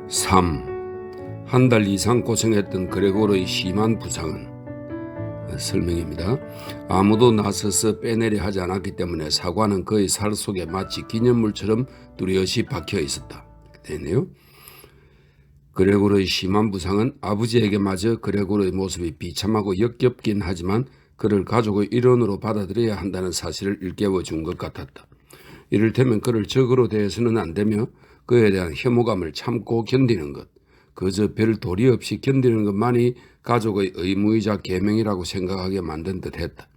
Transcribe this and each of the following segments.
3. 한 달 이상 고생했던 그레고르의 심한 부상은 설명입니다. 아무도 나서서 빼내려 하지 않았기 때문에 사과는 그의 살 속에 마치 기념물처럼 뚜렷이 박혀 있었다. 되네요. 그레고르의 심한 부상은 아버지에게마저 그레고르의 모습이 비참하고 역겹긴 하지만 그를 가족의 일원으로 받아들여야 한다는 사실을 일깨워 준 것 같았다. 이를테면 그를 적으로 대해서는 안 되며 그에 대한 혐오감을 참고 견디는 것, 그저 별 도리 없이 견디는 것만이 가족의 의무이자 계명이라고 생각하게 만든 듯했다.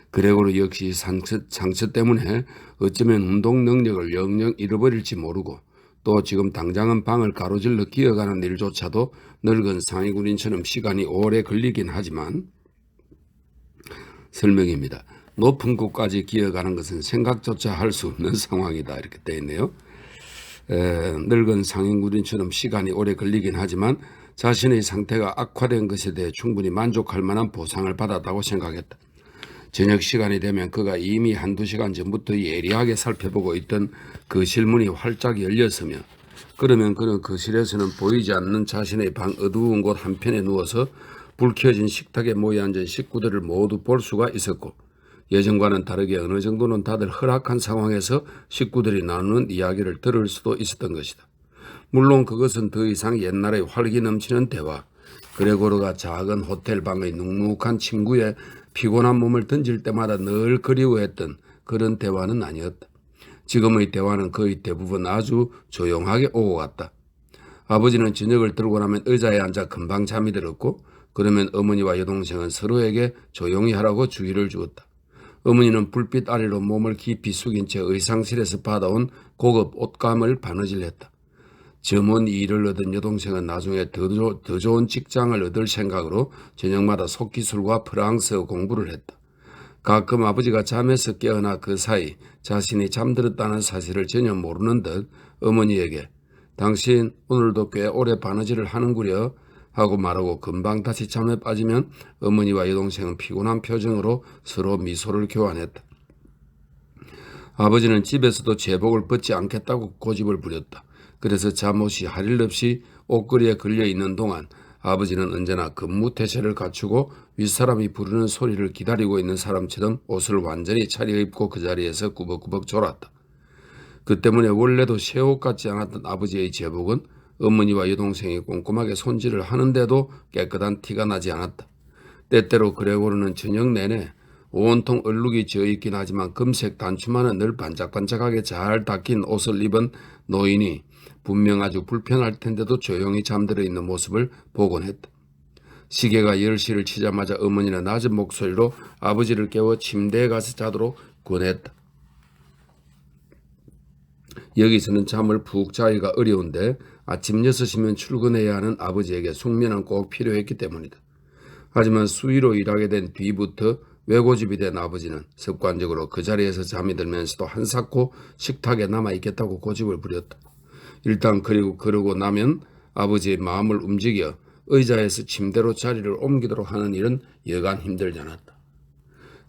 그레고르 역시 상처 때문에 어쩌면 운동 능력을 영영 잃어버릴지 모르고 또 지금 당장은 방을 가로질러 기어가는 일조차도 늙은 상위군인처럼 시간이 오래 걸리긴 하지만 설명입니다. 높은 곳까지 기어가는 것은 생각조차 할 수 없는 상황이다. 이렇게 되어 있네요. 늙은 상인군인처럼 시간이 오래 걸리긴 하지만 자신의 상태가 악화된 것에 대해 충분히 만족할 만한 보상을 받았다고 생각했다. 저녁 시간이 되면 그가 이미 한두 시간 전부터 예리하게 살펴보고 있던 그 실문이 활짝 열렸으며 그러면 그는 거실에서는 보이지 않는 자신의 방 어두운 곳 한편에 누워서 불 켜진 식탁에 모여 앉은 식구들을 모두 볼 수가 있었고 예전과는 다르게 어느 정도는 다들 허락한 상황에서 식구들이 나누는 이야기를 들을 수도 있었던 것이다. 물론 그것은 더 이상 옛날의 활기 넘치는 대화, 그레고르가 작은 호텔 방의 눅눅한 침구에 피곤한 몸을 던질 때마다 늘 그리워했던 그런 대화는 아니었다. 지금의 대화는 거의 대부분 아주 조용하게 오고 갔다. 아버지는 저녁을 들고 나면 의자에 앉아 금방 잠이 들었고 그러면 어머니와 여동생은 서로에게 조용히 하라고 주의를 주었다. 어머니는 불빛 아래로 몸을 깊이 숙인 채 의상실에서 받아온 고급 옷감을 바느질했다. 점원 일을 얻은 여동생은 나중에 더 좋은 직장을 얻을 생각으로 저녁마다 속기술과 프랑스어 공부를 했다. 가끔 아버지가 잠에서 깨어나 그 사이 자신이 잠들었다는 사실을 전혀 모르는 듯 어머니에게 당신 오늘도 꽤 오래 바느질을 하는구려 하고 말하고 금방 다시 잠에 빠지면 어머니와 여동생은 피곤한 표정으로 서로 미소를 교환했다. 아버지는 집에서도 제복을 벗지 않겠다고 고집을 부렸다. 그래서 잠옷이 할 일 없이 옷걸이에 걸려있는 동안 아버지는 언제나 근무태세를 갖추고 윗사람이 부르는 소리를 기다리고 있는 사람처럼 옷을 완전히 차려입고 그 자리에서 꾸벅꾸벅 졸았다. 그 때문에 원래도 새 옷 같지 않았던 아버지의 제복은 어머니와 여동생이 꼼꼼하게 손질을 하는데도 깨끗한 티가 나지 않았다. 때때로 그레고르는 저녁 내내 온통 얼룩이 져있긴 하지만 금색 단추만은 늘 반짝반짝하게 잘 닦인 옷을 입은 노인이 분명 아주 불편할 텐데도 조용히 잠들어 있는 모습을 보곤 했다. 시계가 10시를 치자마자 어머니는 낮은 목소리로 아버지를 깨워 침대에 가서 자도록 권했다. 여기서는 잠을 푹 자기가 어려운데 아침 6시면 출근해야 하는 아버지에게 숙면은 꼭 필요했기 때문이다. 하지만 수의로 일하게 된 뒤부터 외고집이 된 아버지는 습관적으로 그 자리에서 잠이 들면서도 한사코 식탁에 남아있겠다고 고집을 부렸다. 일단 그러고 나면 아버지의 마음을 움직여 의자에서 침대로 자리를 옮기도록 하는 일은 여간 힘들지 않았다.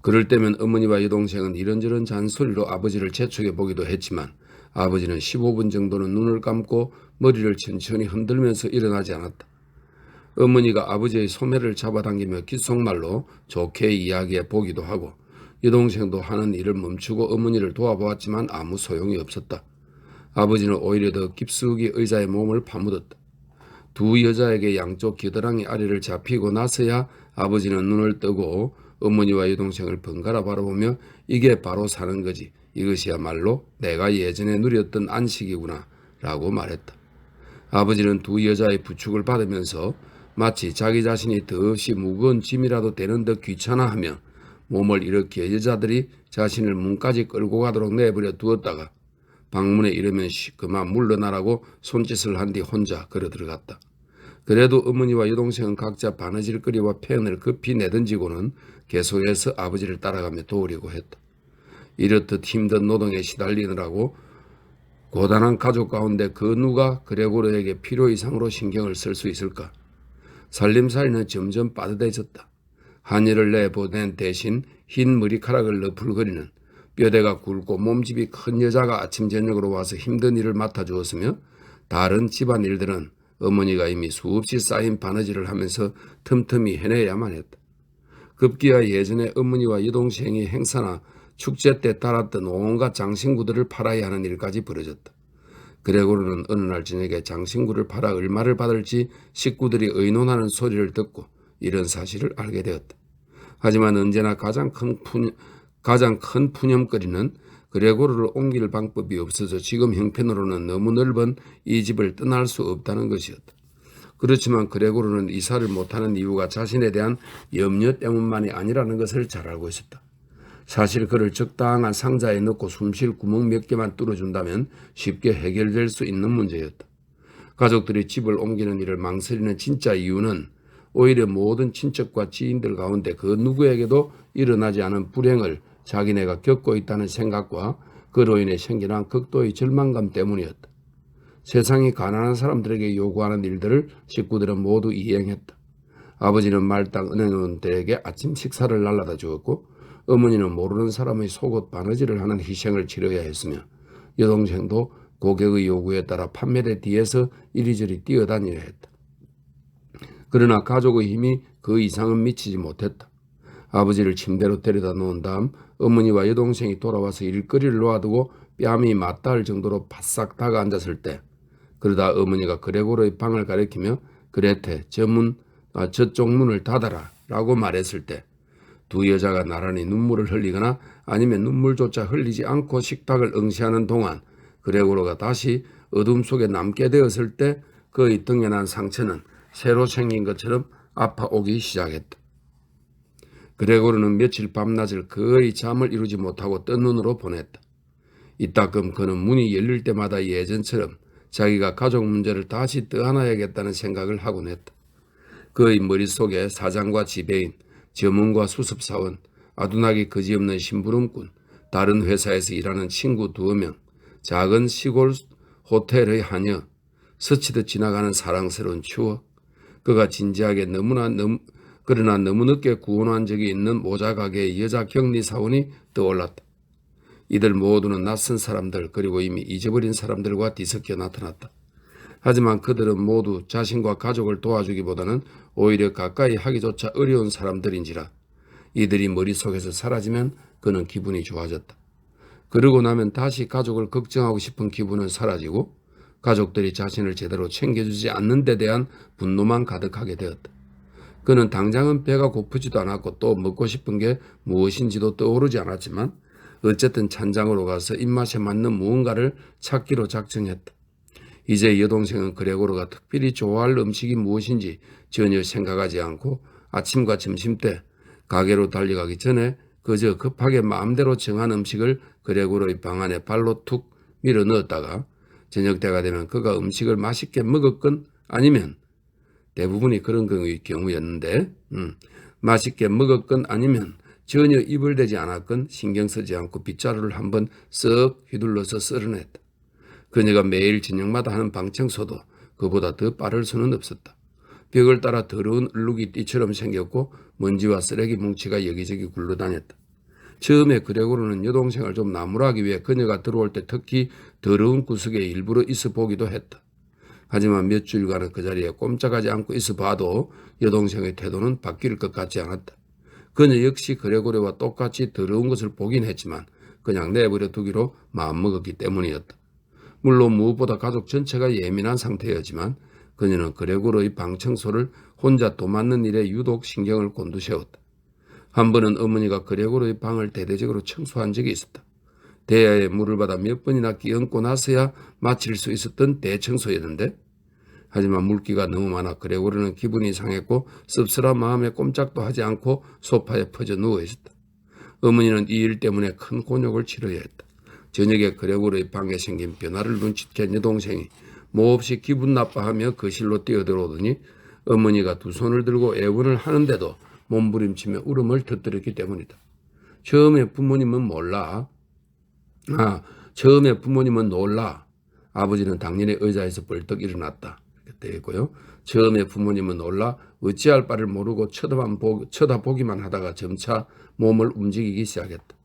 그럴 때면 어머니와 여동생은 이런저런 잔소리로 아버지를 재촉해 보기도 했지만 아버지는 15분 정도는 눈을 감고 머리를 천천히 흔들면서 일어나지 않았다. 어머니가 아버지의 소매를 잡아당기며 귓속말로 좋게 이야기해 보기도 하고 여동생도 하는 일을 멈추고 어머니를 도와보았지만 아무 소용이 없었다. 아버지는 오히려 더 깊숙이 의자에 몸을 파묻었다. 두 여자에게 양쪽 겨드랑이 아래를 잡히고 나서야 아버지는 눈을 뜨고 어머니와 여동생을 번갈아 바라보며 이게 바로 사는 거지. 이것이야말로 내가 예전에 누렸던 안식이구나 라고 말했다. 아버지는 두 여자의 부축을 받으면서 마치 자기 자신이 더없이 무거운 짐이라도 되는 듯 귀찮아하며 몸을 일으켜 여자들이 자신을 문까지 끌고 가도록 내버려 두었다가 방문에 이르면 그만 물러나라고 손짓을 한 뒤 혼자 걸어 들어갔다. 그래도 어머니와 여동생은 각자 바느질거리와 펜을 급히 내던지고는 계속해서 아버지를 따라가며 도우려고 했다. 이렇듯 힘든 노동에 시달리느라고 고단한 가족 가운데 그 누가 그레고르에게 필요 이상으로 신경을 쓸 수 있을까? 살림살이는 점점 빠듯해졌다. 한일을 내보낸 대신 흰 머리카락을 너풀거리는 뼈대가 굵고 몸집이 큰 여자가 아침 저녁으로 와서 힘든 일을 맡아주었으며 다른 집안일들은 어머니가 이미 수없이 쌓인 바느질을 하면서 틈틈이 해내야만 했다. 급기야 예전에 어머니와 여동생이 행사나 축제 때 따랐던 온갖 장신구들을 팔아야 하는 일까지 벌어졌다. 그레고르는 어느 날 저녁에 장신구를 팔아 얼마를 받을지 식구들이 의논하는 소리를 듣고 이런 사실을 알게 되었다. 하지만 언제나 가장 큰 푸념거리는 그레고르를 옮길 방법이 없어서 지금 형편으로는 너무 넓은 이 집을 떠날 수 없다는 것이었다. 그렇지만 그레고르는 이사를 못하는 이유가 자신에 대한 염려 때문만이 아니라는 것을 잘 알고 있었다. 사실 그를 적당한 상자에 넣고 숨쉴 구멍 몇 개만 뚫어준다면 쉽게 해결될 수 있는 문제였다. 가족들이 집을 옮기는 일을 망설이는 진짜 이유는 오히려 모든 친척과 지인들 가운데 그 누구에게도 일어나지 않은 불행을 자기네가 겪고 있다는 생각과 그로 인해 생겨난 극도의 절망감 때문이었다. 세상이 가난한 사람들에게 요구하는 일들을 식구들은 모두 이행했다. 아버지는 말당 은행원들에게 아침 식사를 날라다 주었고 어머니는 모르는 사람의 속옷 바느질을 하는 희생을 치러야 했으며 여동생도 고객의 요구에 따라 판매대 뒤에서 이리저리 뛰어다녀야 했다. 그러나 가족의 힘이 그 이상은 미치지 못했다. 아버지를 침대로 데려다 놓은 다음 어머니와 여동생이 돌아와서 일거리를 놓아두고 뺨이 맞닿을 정도로 바싹 다가앉았을 때, 그러다 어머니가 그레고르의 방을 가리키며 그레테 저쪽 문을 닫아라 라고 말했을 때 두 여자가 나란히 눈물을 흘리거나 아니면 눈물조차 흘리지 않고 식탁을 응시하는 동안 그레고르가 다시 어둠 속에 남게 되었을 때 그의 등에 난 상처는 새로 생긴 것처럼 아파오기 시작했다. 그레고르는 며칠 밤낮을 거의 잠을 이루지 못하고 뜬 눈으로 보냈다. 이따금 그는 문이 열릴 때마다 예전처럼 자기가 가족 문제를 다시 떠안아야겠다는 생각을 하곤 했다. 그의 머릿속에 사장과 지배인, 점원과 수습사원, 아둔하기 그지없는 심부름꾼, 다른 회사에서 일하는 친구 2명, 작은 시골 호텔의 하녀, 스치듯 지나가는 사랑스러운 추억, 그가 진지하게 그러나 너무 늦게 구원한 적이 있는 모자가게의 여자 격리사원이 떠올랐다. 이들 모두는 낯선 사람들 그리고 이미 잊어버린 사람들과 뒤섞여 나타났다. 하지만 그들은 모두 자신과 가족을 도와주기보다는 오히려 가까이 하기조차 어려운 사람들인지라 이들이 머릿속에서 사라지면 그는 기분이 좋아졌다. 그러고 나면 다시 가족을 걱정하고 싶은 기분은 사라지고 가족들이 자신을 제대로 챙겨주지 않는 데 대한 분노만 가득하게 되었다. 그는 당장은 배가 고프지도 않았고 또 먹고 싶은 게 무엇인지도 떠오르지 않았지만 어쨌든 찬장으로 가서 입맛에 맞는 무언가를 찾기로 작정했다. 이제 여동생은 그레고르가 특별히 좋아할 음식이 무엇인지 전혀 생각하지 않고 아침과 점심때 가게로 달려가기 전에 그저 급하게 마음대로 정한 음식을 그레고르의 방 안에 발로 툭 밀어 넣었다가 저녁 때가 되면 그가 음식을 맛있게 먹었건 아니면 대부분이 그런 경우였는데 맛있게 먹었건 아니면 전혀 입을 대지 않았건 신경 쓰지 않고 빗자루를 한번 쓱 휘둘러서 썰어냈다. 그녀가 매일 저녁마다 하는 방청소도 그보다 더 빠를 수는 없었다. 벽을 따라 더러운 얼룩이 띠처럼 생겼고 먼지와 쓰레기 뭉치가 여기저기 굴러다녔다. 처음에 그레고르는 여동생을 좀 나무라기 위해 그녀가 들어올 때 특히 더러운 구석에 일부러 있어 보기도 했다. 하지만 몇 주일간은 그 자리에 꼼짝하지 않고 있어 봐도 여동생의 태도는 바뀔 것 같지 않았다. 그녀 역시 그레고르와 똑같이 더러운 것을 보긴 했지만 그냥 내버려 두기로 마음먹었기 때문이었다. 물론 무엇보다 가족 전체가 예민한 상태였지만 그녀는 그레고르의 방 청소를 혼자 도맡는 일에 유독 신경을 곤두세웠다. 한 번은 어머니가 그레고르의 방을 대대적으로 청소한 적이 있었다. 대야에 물을 받아 몇 번이나 끼얹고 나서야 마칠 수 있었던 대청소였는데 하지만 물기가 너무 많아 그레고르는 기분이 상했고 씁쓸한 마음에 꼼짝도 하지 않고 소파에 퍼져 누워 있었다. 어머니는 이 일 때문에 큰 곤욕을 치러야 했다. 저녁에 그레고르의 방에 생긴 변화를 눈치챈 여동생이 몹시 기분 나빠하며 거실로 뛰어들어오더니 어머니가 두 손을 들고 애원을 하는데도 몸부림치며 울음을 터뜨렸기 때문이다. 처음에 부모님은 놀라. 아버지는 당연히 의자에서 벌떡 일어났다. 이렇게 되고요. 처음에 부모님은 놀라 어찌할 바를 모르고 쳐다보기만 하다가 점차 몸을 움직이기 시작했다.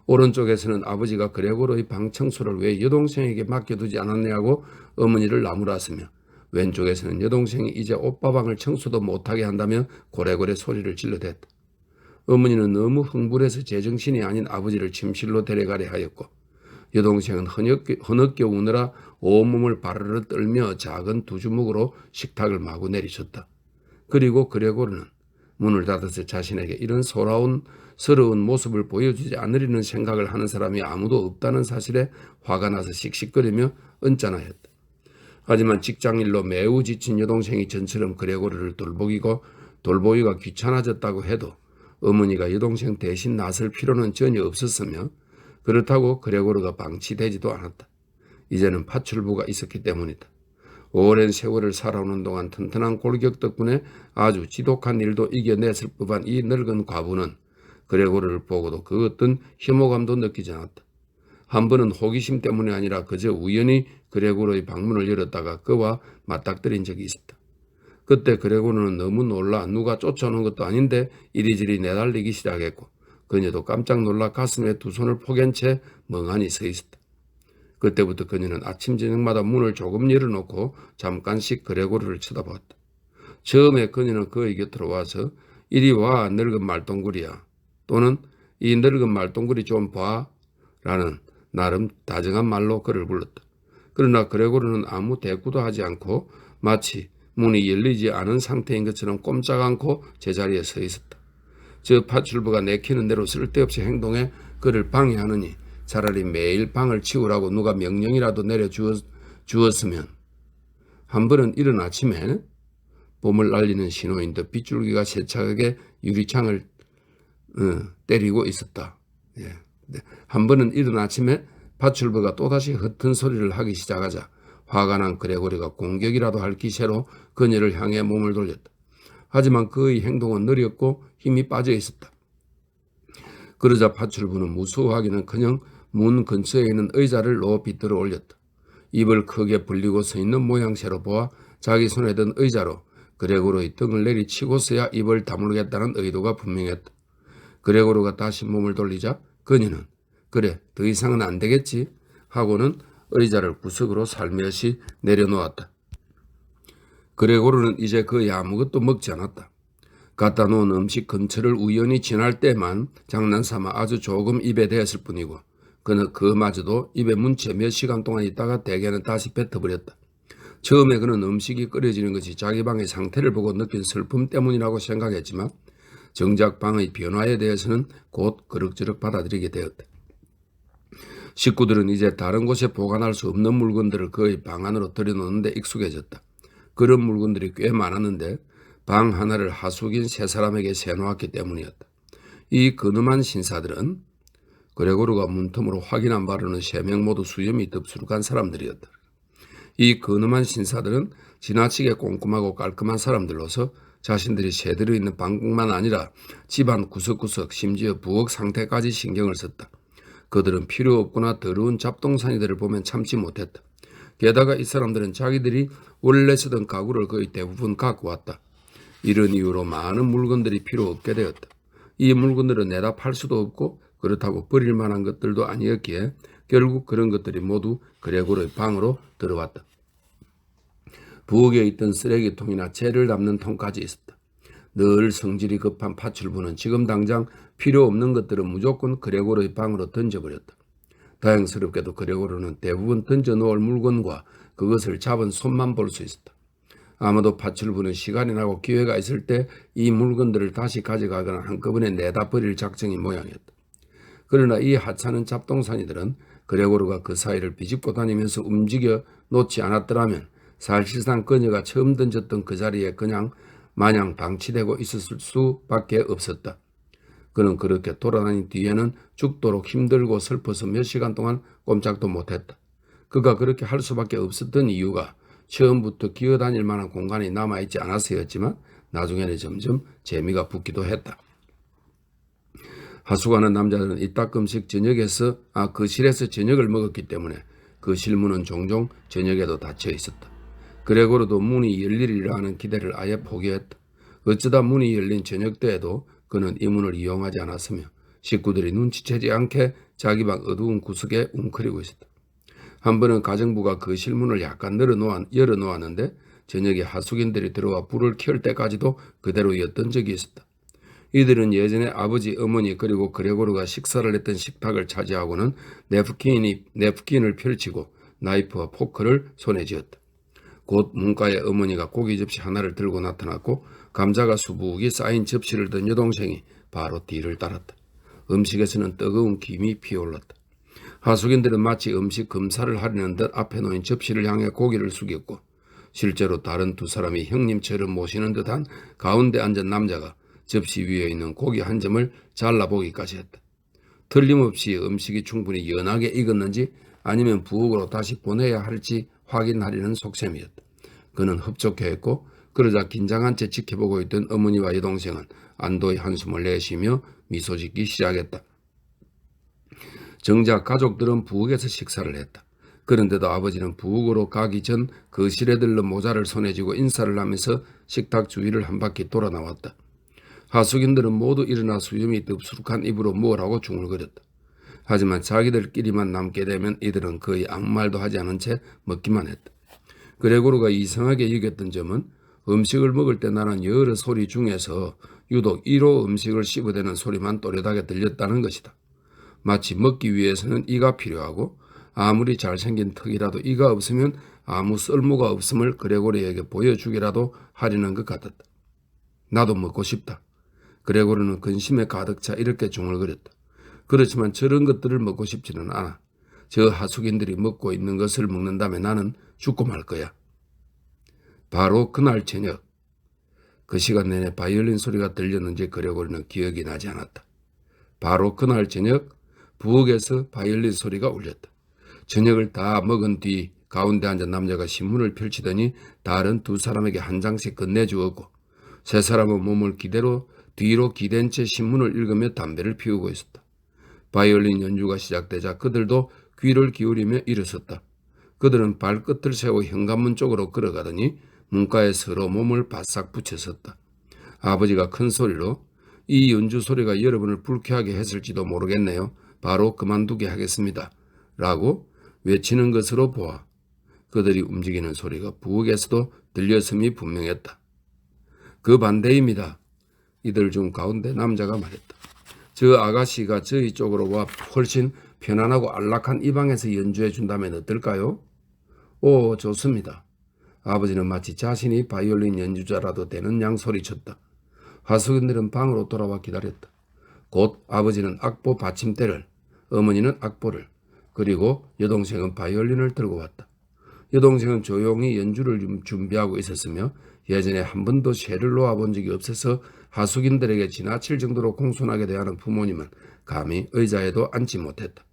오른쪽에서는 아버지가 그레고르의 방 청소를 왜 여동생에게 맡겨두지 않았냐고 어머니를 나무랐으며, 왼쪽에서는 여동생이 이제 오빠 방을 청소도 못하게 한다며 고래고래 소리를 질러댔다. 어머니는 너무 흥분해서 제정신이 아닌 아버지를 침실로 데려가려 하였고, 여동생은 흐느껴 우느라 온몸을 바르르 떨며 작은 두 주먹으로 식탁을 마구 내리쳤다. 그리고 그레고르는 문을 닫아서 자신에게 이런 서러운 모습을 보여주지 않으려는 생각을 하는 사람이 아무도 없다는 사실에 화가 나서 씩씩거리며 언짢아했다. 하지만 직장일로 매우 지친 여동생이 전처럼 그레고르를 돌보기가 귀찮아졌다고 해도 어머니가 여동생 대신 나설 필요는 전혀 없었으며, 그렇다고 그레고르가 방치되지도 않았다. 이제는 파출부가 있었기 때문이다. 오랜 세월을 살아오는 동안 튼튼한 골격 덕분에 아주 지독한 일도 이겨냈을 법한 이 늙은 과부는 그레고르를 보고도 그 어떤 혐오감도 느끼지 않았다. 한 번은 호기심 때문이 아니라 그저 우연히 그레고르의 방문을 열었다가 그와 맞닥뜨린 적이 있었다. 그때 그레고르는 너무 놀라 누가 쫓아오는 것도 아닌데 이리저리 내달리기 시작했고, 그녀도 깜짝 놀라 가슴에 두 손을 포갠 채 멍하니 서 있었다. 그때부터 그녀는 아침 저녁마다 문을 조금 열어놓고 잠깐씩 그레고르를 쳐다보았다. 처음에 그녀는 그의 곁으로 와서 이리 와 늙은 말똥구리야, 또는 이 늙은 말똥구리 좀 봐 라는 나름 다정한 말로 그를 불렀다. 그러나 그레고르는 아무 대꾸도 하지 않고 마치 문이 열리지 않은 상태인 것처럼 꼼짝 않고 제자리에 서 있었다. 저 파출부가 내키는 대로 쓸데없이 행동해 그를 방해하느니 차라리 매일 방을 치우라고 누가 명령이라도 내려주었으면. 한 번은 이른 아침에 봄을 날리는 신호인 듯 빗줄기가 세차게 유리창을 때리고 있었다. 한 번은 이른 아침에 파출부가 또다시 흩은 소리를 하기 시작하자 화가 난 그레고리가 공격이라도 할 기세로 그녀를 향해 몸을 돌렸다. 하지만 그의 행동은 느렸고 힘이 빠져 있었다. 그러자 파출부는 무서워하기는커녕 문 근처에 있는 의자를 높이 들어 올렸다. 입을 크게 벌리고 서 있는 모양새로 보아 자기 손에 든 의자로 그레고르의 등을 내리치고서야 입을 다물겠다는 의도가 분명했다. 그레고르가 다시 몸을 돌리자 그녀는 그래, 더 이상은 안 되겠지 하고는 의자를 구석으로 살며시 내려놓았다. 그레고르는 이제 거의 아무것도 먹지 않았다. 갖다 놓은 음식 근처를 우연히 지날 때만 장난삼아 아주 조금 입에 대었을 뿐이고, 그는 그마저도 입에 문 채 몇 시간 동안 있다가 대개는 다시 뱉어버렸다. 처음에 그는 음식이 끓여지는 것이 자기 방의 상태를 보고 느낀 슬픔 때문이라고 생각했지만 정작 방의 변화에 대해서는 곧 그럭저럭 받아들이게 되었다. 식구들은 이제 다른 곳에 보관할 수 없는 물건들을 그의 방 안으로 들여놓는데 익숙해졌다. 그런 물건들이 꽤 많았는데 방 하나를 하숙인 세 사람에게 세놓았기 때문이었다. 이 근엄한 신사들은 그레고르가 문틈으로 확인한 바로는 세 명 모두 수염이 덥수룩한 사람들이었다. 이 근엄한 신사들은 지나치게 꼼꼼하고 깔끔한 사람들로서 자신들이 새들어 있는 방뿐만 아니라 집안 구석구석 심지어 부엌 상태까지 신경을 썼다. 그들은 필요 없거나 더러운 잡동사니들을 보면 참지 못했다. 게다가 이 사람들은 자기들이 원래 쓰던 가구를 거의 대부분 갖고 왔다. 이런 이유로 많은 물건들이 필요 없게 되었다. 이 물건들은 내다 팔 수도 없고 그렇다고 버릴 만한 것들도 아니었기에 결국 그런 것들이 모두 그레고르의 방으로 들어왔다. 부엌에 있던 쓰레기통이나 재를 담는 통까지 있었다. 늘 성질이 급한 파출부는 지금 당장 필요 없는 것들은 무조건 그레고르의 방으로 던져버렸다. 다행스럽게도 그레고르는 대부분 던져놓을 물건과 그것을 잡은 손만 볼 수 있었다. 아마도 파출부는 시간이 나고 기회가 있을 때 이 물건들을 다시 가져가거나 한꺼번에 내다 버릴 작정이 모양이었다. 그러나 이 하찮은 잡동사니들은 그레고르가 그 사이를 비집고 다니면서 움직여 놓지 않았더라면 사실상 그녀가 처음 던졌던 그 자리에 그냥 마냥 방치되고 있었을 수밖에 없었다. 그는 그렇게 돌아다닌 뒤에는 죽도록 힘들고 슬퍼서 몇 시간 동안 꼼짝도 못했다. 그가 그렇게 할 수밖에 없었던 이유가 처음부터 기어다닐 만한 공간이 남아있지 않아서였지만 나중에는 점점 재미가 붙기도 했다. 하숙하는 남자들은 이따금씩 거실에서 저녁을 먹었기 때문에 그 실문은 종종 저녁에도 닫혀 있었다. 그레고르도 문이 열리리라 하는 기대를 아예 포기했다. 어쩌다 문이 열린 저녁 때에도 그는 이 문을 이용하지 않았으며 식구들이 눈치채지 않게 자기 방 어두운 구석에 웅크리고 있었다. 한 번은 가정부가 그 실문을 약간 열어놓았는데 저녁에 하숙인들이 들어와 불을 켤 때까지도 그대로였던 적이 있었다. 이들은 예전에 아버지, 어머니 그리고 그레고르가 식사를 했던 식탁을 차지하고는 냅킨을 펼치고 나이프와 포크를 손에 쥐었다. 곧 문가에 어머니가 고기 접시 하나를 들고 나타났고 감자가 수북이 쌓인 접시를 든 여동생이 바로 뒤를 따랐다. 음식에서는 뜨거운 김이 피어올랐다. 하숙인들은 마치 음식 검사를 하려는 듯 앞에 놓인 접시를 향해 고개를 숙였고 실제로 다른 두 사람이 형님처럼 모시는 듯한 가운데 앉은 남자가 접시 위에 있는 고기 한 점을 잘라보기까지 했다. 틀림없이 음식이 충분히 연하게 익었는지 아니면 부엌으로 다시 보내야 할지 확인하려는 속셈이었다. 그는 흡족해했고 그러자 긴장한 채 지켜보고 있던 어머니와 여동생은 안도의 한숨을 내쉬며 미소 짓기 시작했다. 정작 가족들은 부엌에서 식사를 했다. 그런데도 아버지는 부엌으로 가기 전 거실에 들러 모자를 손에 쥐고 인사를 하면서 식탁 주위를 한 바퀴 돌아 나왔다. 하숙인들은 모두 일어나 수염이 덥수룩한 입으로 뭘 하고 중얼거렸다. 하지만 자기들끼리만 남게 되면 이들은 거의 아무 말도 하지 않은 채 먹기만 했다. 그레고르가 이상하게 여겼던 점은 음식을 먹을 때 나는 여러 소리 중에서 유독 이로 음식을 씹어대는 소리만 또렷하게 들렸다는 것이다. 마치 먹기 위해서는 이가 필요하고 아무리 잘생긴 턱이라도 이가 없으면 아무 쓸모가 없음을 그레고르에게 보여주기라도 하려는 것 같았다. 나도 먹고 싶다. 그레고르는 근심에 가득 차 이렇게 중얼거렸다. 그렇지만 저런 것들을 먹고 싶지는 않아. 저 하숙인들이 먹고 있는 것을 먹는다면 나는 죽고 말 거야. 바로 그날 저녁, 그 시간 내내 바이올린 소리가 들렸는지 그레고르는 기억이 나지 않았다. 바로 그날 저녁 부엌에서 바이올린 소리가 울렸다. 저녁을 다 먹은 뒤 가운데 앉은 남자가 신문을 펼치더니 다른 두 사람에게 한 장씩 건네주었고 세 사람은 몸을 뒤로 기댄 채 신문을 읽으며 담배를 피우고 있었다. 바이올린 연주가 시작되자 그들도 귀를 기울이며 일어섰다. 그들은 발끝을 세워 현관문 쪽으로 걸어가더니 문가에 서로 몸을 바싹 붙여섰다. 아버지가 큰 소리로 이 연주 소리가 여러분을 불쾌하게 했을지도 모르겠네요. 바로 그만두게 하겠습니다. 라고 외치는 것으로 보아 그들이 움직이는 소리가 부엌에서도 들렸음이 분명했다. 그 반대입니다. 이들 중 가운데 남자가 말했다. 저 아가씨가 저희 쪽으로 와 훨씬 편안하고 안락한 이 방에서 연주해 준다면 어떨까요? 오, 좋습니다. 아버지는 마치 자신이 바이올린 연주자라도 되는 양 소리쳤다. 하숙인들은 방으로 돌아와 기다렸다. 곧 아버지는 악보 받침대를, 어머니는 악보를, 그리고 여동생은 바이올린을 들고 왔다. 여동생은 조용히 연주를 준비하고 있었으며 예전에 한 번도 쇠를 놓아본 적이 없어서 하숙인들에게 지나칠 정도로 공손하게 대하는 부모님은 감히 의자에도 앉지 못했다.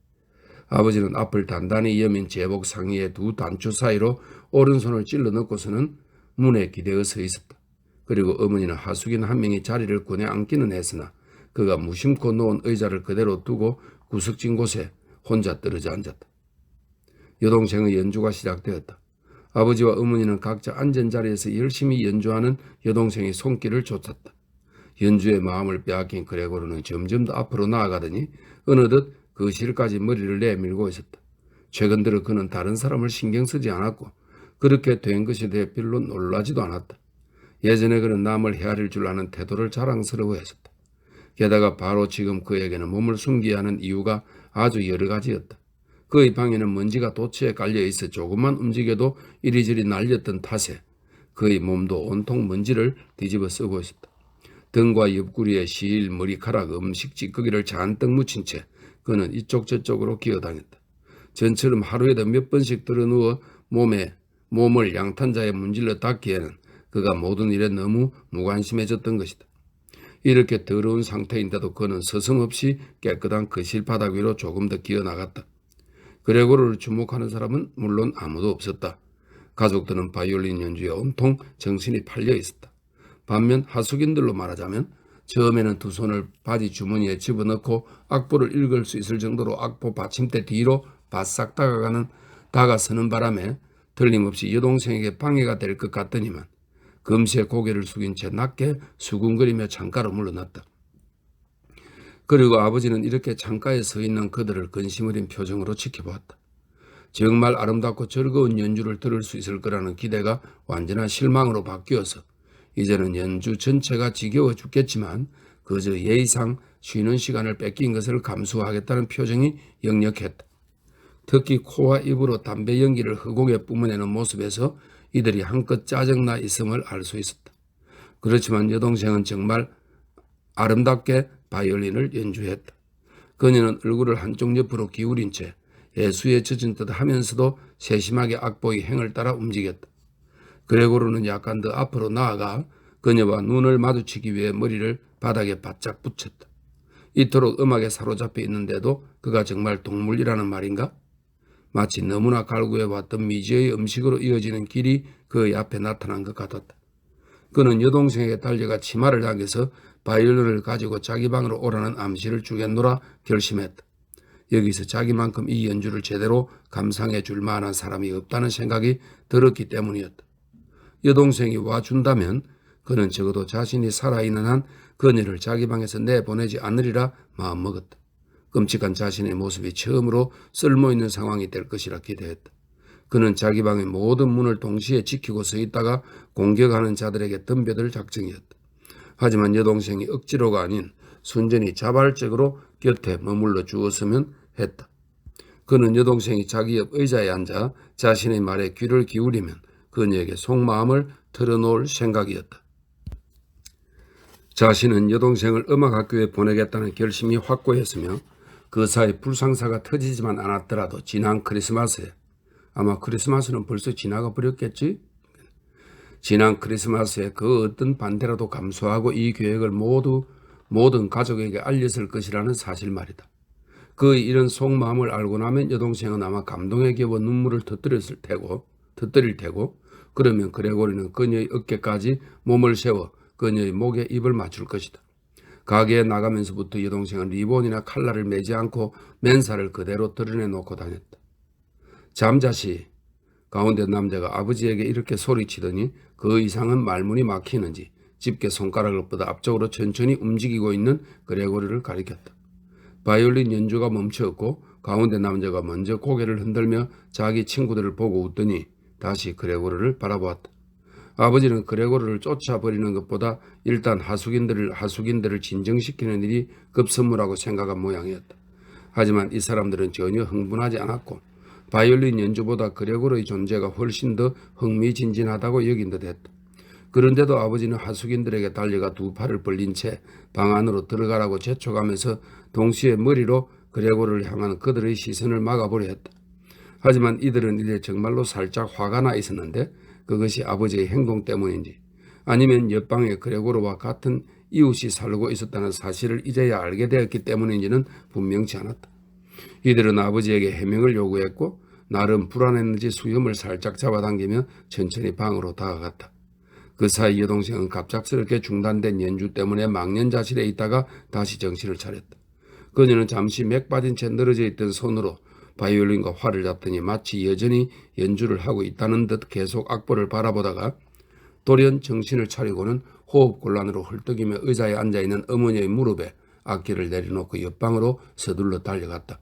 아버지는 앞을 단단히 여민 제복 상의의 두 단추 사이로 오른손을 찔러 넣고서는 문에 기대어 서 있었다. 그리고 어머니는 하숙인 한 명이 자리를 꺼내 앉기는 했으나 그가 무심코 놓은 의자를 그대로 두고 구석진 곳에 혼자 떨어져 앉았다. 여동생의 연주가 시작되었다. 아버지와 어머니는 각자 앉은 자리에서 열심히 연주하는 여동생의 손길을 쫓았다. 연주의 마음을 빼앗긴 그레고르는 점점 더 앞으로 나아가더니 어느덧 거실까지 머리를 내밀고 있었다. 최근 들어 그는 다른 사람을 신경 쓰지 않았고 그렇게 된 것에 대해 별로 놀라지도 않았다. 예전에 그는 남을 헤아릴 줄 아는 태도를 자랑스러워했었다. 게다가 바로 지금 그에게는 몸을 숨겨야 하는 이유가 아주 여러 가지였다. 그의 방에는 먼지가 도처에 깔려있어 조금만 움직여도 이리저리 날렸던 탓에 그의 몸도 온통 먼지를 뒤집어 쓰고 있었다. 등과 옆구리에 실, 머리카락, 음식 찌꺼기를 잔뜩 묻힌 채 그는 이쪽 저쪽으로 기어다녔다. 전처럼 하루에도 몇 번씩 들어누워 몸을 양탄자에 문질러 닦기에는 그가 모든 일에 너무 무관심해졌던 것이다. 이렇게 더러운 상태인데도 그는 서슴없이 깨끗한 거실 바닥 위로 조금 더 기어나갔다. 그레고르를 주목하는 사람은 물론 아무도 없었다. 가족들은 바이올린 연주에 온통 정신이 팔려 있었다. 반면 하숙인들로 말하자면 처음에는 두 손을 바지 주머니에 집어넣고 악보를 읽을 수 있을 정도로 악보 받침대 뒤로 바싹 다가서는 바람에 틀림없이 여동생에게 방해가 될 것 같더니만 금세 고개를 숙인 채 낮게 수군거리며 창가로 물러났다. 그리고 아버지는 이렇게 창가에 서 있는 그들을 근심 어린 표정으로 지켜보았다. 정말 아름답고 즐거운 연주를 들을 수 있을 거라는 기대가 완전한 실망으로 바뀌어서 이제는 연주 전체가 지겨워 죽겠지만 그저 예의상 쉬는 시간을 뺏긴 것을 감수하겠다는 표정이 역력했다. 특히 코와 입으로 담배 연기를 허공에 뿜어내는 모습에서 이들이 한껏 짜증나 있음을 알 수 있었다. 그렇지만 여동생은 정말 아름답게 바이올린을 연주했다. 그녀는 얼굴을 한쪽 옆으로 기울인 채 예수에 젖은 듯 하면서도 세심하게 악보의 행을 따라 움직였다. 그레고르는 약간 더 앞으로 나아가 그녀와 눈을 마주치기 위해 머리를 바닥에 바짝 붙였다. 이토록 음악에 사로잡혀 있는데도 그가 정말 동물이라는 말인가? 마치 너무나 갈구해왔던 미지의 음식으로 이어지는 길이 그의 앞에 나타난 것 같았다. 그는 여동생에게 달려가 치마를 당겨서 바이올린을 가지고 자기 방으로 오라는 암시를 주겠노라 결심했다. 여기서 자기만큼 이 연주를 제대로 감상해 줄 만한 사람이 없다는 생각이 들었기 때문이었다. 여동생이 와준다면 그는 적어도 자신이 살아있는 한 그녀를 자기 방에서 내보내지 않으리라 마음먹었다. 끔찍한 자신의 모습이 처음으로 쓸모있는 상황이 될 것이라 기대했다. 그는 자기 방의 모든 문을 동시에 지키고 서 있다가 공격하는 자들에게 덤벼들 작정이었다. 하지만 여동생이 억지로가 아닌 순전히 자발적으로 곁에 머물러 주었으면 했다. 그는 여동생이 자기 옆 의자에 앉아 자신의 말에 귀를 기울이면 그녀에게 속마음을 털어놓을 생각이었다. 자신은 여동생을 음악학교에 보내겠다는 결심이 확고했으며 그 사이 불상사가 터지지만 않았더라도 지난 크리스마스에, 아마 크리스마스는 벌써 지나가 버렸겠지? 지난 크리스마스에 그 어떤 반대라도 감수하고 이 계획을 모든 가족에게 알렸을 것이라는 사실 말이다. 그의 이런 속마음을 알고 나면 여동생은 아마 감동에 겨워 눈물을 터뜨릴 테고 그러면 그레고리는 그녀의 어깨까지 몸을 세워 그녀의 목에 입을 맞출 것이다. 가게에 나가면서부터 여동생은 리본이나 칼날을 매지 않고 맨살을 그대로 드러내놓고 다녔다. 잠자시 가운데 남자가 아버지에게 이렇게 소리치더니 그 이상은 말문이 막히는지 집게 손가락을 뻗어 앞쪽으로 천천히 움직이고 있는 그레고리를 가리켰다. 바이올린 연주가 멈추었고 가운데 남자가 먼저 고개를 흔들며 자기 친구들을 보고 웃더니 다시 그레고리를 바라보았다. 아버지는 그레고리를 쫓아버리는 것보다 일단 하숙인들을 진정시키는 일이 급선무라고 생각한 모양이었다. 하지만 이 사람들은 전혀 흥분하지 않았고 바이올린 연주보다 그레고리의 존재가 훨씬 더 흥미진진하다고 여긴 듯했다. 그런데도 아버지는 하숙인들에게 달려가 두 팔을 벌린 채 방 안으로 들어가라고 재촉하면서 동시에 머리로 그레고리를 향한 그들의 시선을 막아보려 했다. 하지만 이들은 이제 정말로 살짝 화가 나 있었는데 그것이 아버지의 행동 때문인지 아니면 옆방에 그레고리와 같은 이웃이 살고 있었다는 사실을 이제야 알게 되었기 때문인지는 분명치 않았다. 이들은 아버지에게 해명을 요구했고 나름 불안했는지 수염을 살짝 잡아당기며 천천히 방으로 다가갔다. 그 사이 여동생은 갑작스럽게 중단된 연주 때문에 망연자실해 있다가 다시 정신을 차렸다. 그녀는 잠시 맥 빠진 채 늘어져 있던 손으로 바이올린과 활을 잡더니 마치 여전히 연주를 하고 있다는 듯 계속 악보를 바라보다가 돌연 정신을 차리고는 호흡곤란으로 헐떡이며 의자에 앉아있는 어머니의 무릎에 악기를 내려놓고 옆방으로 서둘러 달려갔다.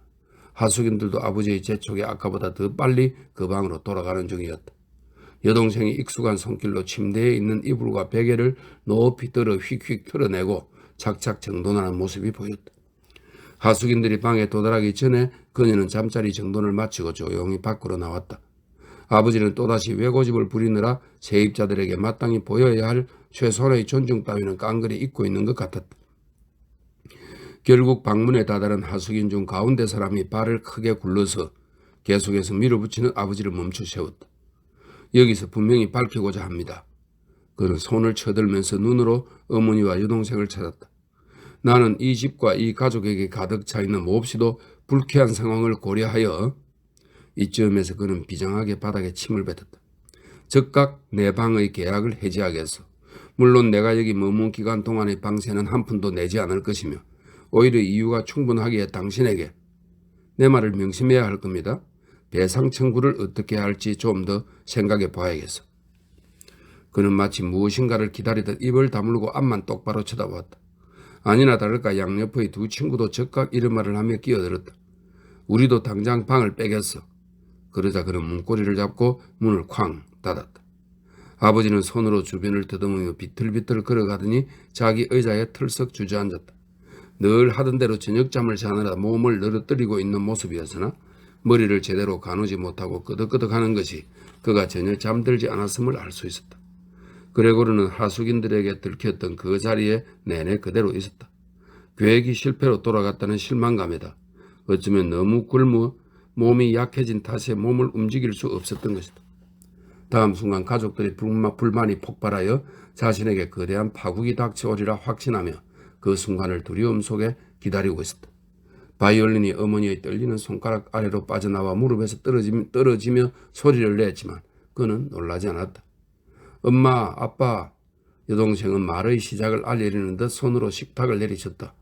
하숙인들도 아버지의 재촉에 아까보다 더 빨리 그 방으로 돌아가는 중이었다. 여동생이 익숙한 손길로 침대에 있는 이불과 베개를 높이 들어 휙휙 털어내고 착착 정돈하는 모습이 보였다. 하숙인들이 방에 도달하기 전에 그녀는 잠자리 정돈을 마치고 조용히 밖으로 나왔다. 아버지는 또다시 외고집을 부리느라 세입자들에게 마땅히 보여야 할 최소한의 존중 따위는 깡그리 잊고 있는 것 같았다. 결국 방문에 다다른 하숙인 중 가운데 사람이 발을 크게 굴러서 계속해서 밀어붙이는 아버지를 멈춰 세웠다. 여기서 분명히 밝히고자 합니다. 그는 손을 쳐들면서 눈으로 어머니와 여동생을 찾았다. 나는 이 집과 이 가족에게 가득 차있는 몹시도 불쾌한 상황을 고려하여 이쯤에서 그는 비장하게 바닥에 침을 뱉었다. 즉각 내 방의 계약을 해지하겠소. 물론 내가 여기 머문 기간 동안의 방세는 한 푼도 내지 않을 것이며 오히려 이유가 충분하기에 당신에게 내 말을 명심해야 할 겁니다. 배상 청구를 어떻게 할지 좀 더 생각해 봐야겠어. 그는 마치 무엇인가를 기다리듯 입을 다물고 앞만 똑바로 쳐다보았다. 아니나 다를까 양옆의 두 친구도 즉각 이런 말을 하며 끼어들었다. 우리도 당장 방을 빼겠어. 그러자 그는 문고리를 잡고 문을 쾅 닫았다. 아버지는 손으로 주변을 더듬으며 비틀비틀 걸어가더니 자기 의자에 털썩 주저앉았다. 늘 하던 대로 저녁잠을 자느라 몸을 늘어뜨리고 있는 모습이었으나 머리를 제대로 가누지 못하고 끄덕끄덕하는 것이 그가 전혀 잠들지 않았음을 알 수 있었다. 그레고르는 하숙인들에게 들켰던 그 자리에 내내 그대로 있었다. 계획이 실패로 돌아갔다는 실망감에다 어쩌면 너무 굶어 몸이 약해진 탓에 몸을 움직일 수 없었던 것이다. 다음 순간 가족들이 불만이 폭발하여 자신에게 거대한 파국이 닥쳐오리라 확신하며 그 순간을 두려움 속에 기다리고 있었다. 바이올린이 어머니의 떨리는 손가락 아래로 빠져나와 무릎에서 떨어지며 소리를 냈지만 그는 놀라지 않았다. 엄마, 아빠, 여동생은 말의 시작을 알리려는 듯 손으로 식탁을 내리쳤다.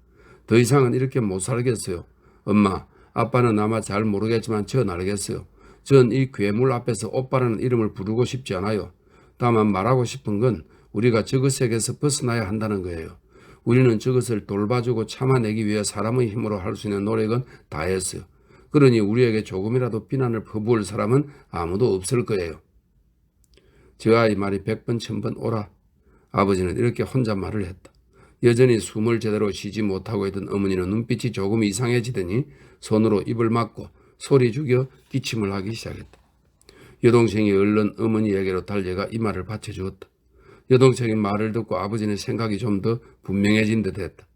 더 이상은 이렇게 못 살겠어요. 엄마, 아빠는 아마 잘 모르겠지만 전 알겠어요. 전 이 괴물 앞에서 오빠라는 이름을 부르고 싶지 않아요. 다만 말하고 싶은 건 우리가 저것에게서 벗어나야 한다는 거예요. 우리는 저것을 돌봐주고 참아내기 위해 사람의 힘으로 할 수 있는 노력은 다 했어요. 그러니 우리에게 조금이라도 비난을 퍼부을 사람은 아무도 없을 거예요. 저 아이 말이 100번 1000번 오라. 아버지는 이렇게 혼자 말을 했다. 여전히 숨을 제대로 쉬지 못하고 있던 어머니는 눈빛이 조금 이상해지더니 손으로 입을 막고 소리 죽여 기침을 하기 시작했다. 여동생이 얼른 어머니에게로 달려가 이 말을 받쳐주었다. 여동생의 말을 듣고 아버지는 생각이 좀 더 분명해진 듯 했다.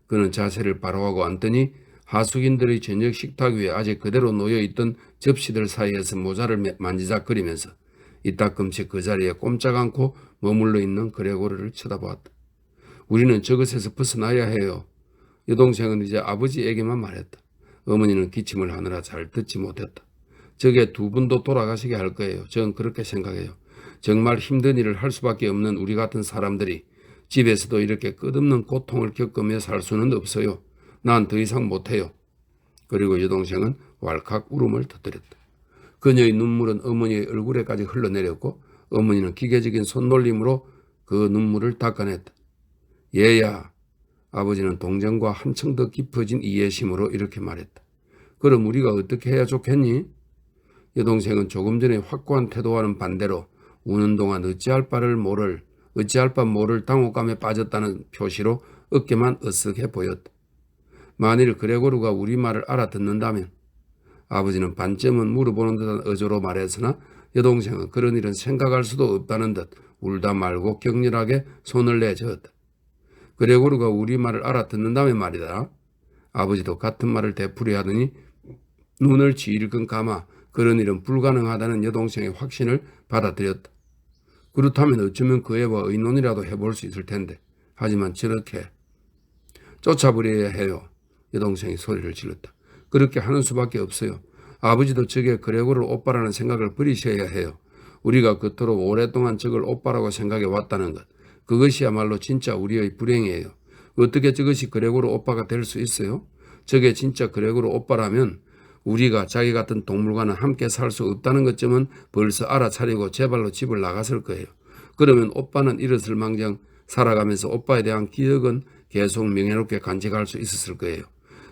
그는 자세를 바로 하고 앉더니 하숙인들의 저녁 식탁 위에 아직 그대로 놓여있던 접시들 사이에서 모자를 만지작거리면서 이따금씩 그 자리에 꼼짝 않고 머물러 있는 그레고르를 쳐다보았다. 우리는 저것에서 벗어나야 해요. 여동생은 이제 아버지에게만 말했다. 어머니는 기침을 하느라 잘 듣지 못했다. 저게 두 분도 돌아가시게 할 거예요. 저는 그렇게 생각해요. 정말 힘든 일을 할 수밖에 없는 우리 같은 사람들이 집에서도 이렇게 끝없는 고통을 겪으며 살 수는 없어요. 난 더 이상 못해요. 그리고 여동생은 왈칵 울음을 터뜨렸다. 그녀의 눈물은 어머니의 얼굴에까지 흘러내렸고 어머니는 기계적인 손놀림으로 그 눈물을 닦아냈다. 얘야, 아버지는 동정과 한층 더 깊어진 이해심으로 이렇게 말했다. 그럼 우리가 어떻게 해야 좋겠니? 여동생은 조금 전에 확고한 태도와는 반대로 우는 동안 어찌할 바 모를 당혹감에 빠졌다는 표시로 어깨만 으쓱해 보였다. 만일 그레고르가 우리 말을 알아듣는다면 아버지는 반쯤은 물어보는 듯한 어조로 말했으나 여동생은 그런 일은 생각할 수도 없다는 듯 울다 말고 격렬하게 손을 내저었다. 그레고르가 우리 말을 알아듣는다면 말이다. 아버지도 같은 말을 되풀이하더니 눈을 질끈 감아 그런 일은 불가능하다는 여동생의 확신을 받아들였다. 그렇다면 어쩌면 그 애와 의논이라도 해볼 수 있을 텐데 하지만 저렇게 쫓아버려야 해요. 여동생이 소리를 질렀다. 그렇게 하는 수밖에 없어요. 아버지도 저게 그레고르 오빠라는 생각을 버리셔야 해요. 우리가 그토록 오랫동안 저걸 오빠라고 생각해 왔다는 것. 그것이야말로 진짜 우리의 불행이에요. 어떻게 저것이 그레고르 오빠가 될 수 있어요? 저게 진짜 그레고르 오빠라면 우리가 자기 같은 동물과는 함께 살 수 없다는 것쯤은 벌써 알아차리고 제발로 집을 나갔을 거예요. 그러면 오빠는 이렇을 망정 살아가면서 오빠에 대한 기억은 계속 명예롭게 간직할 수 있었을 거예요.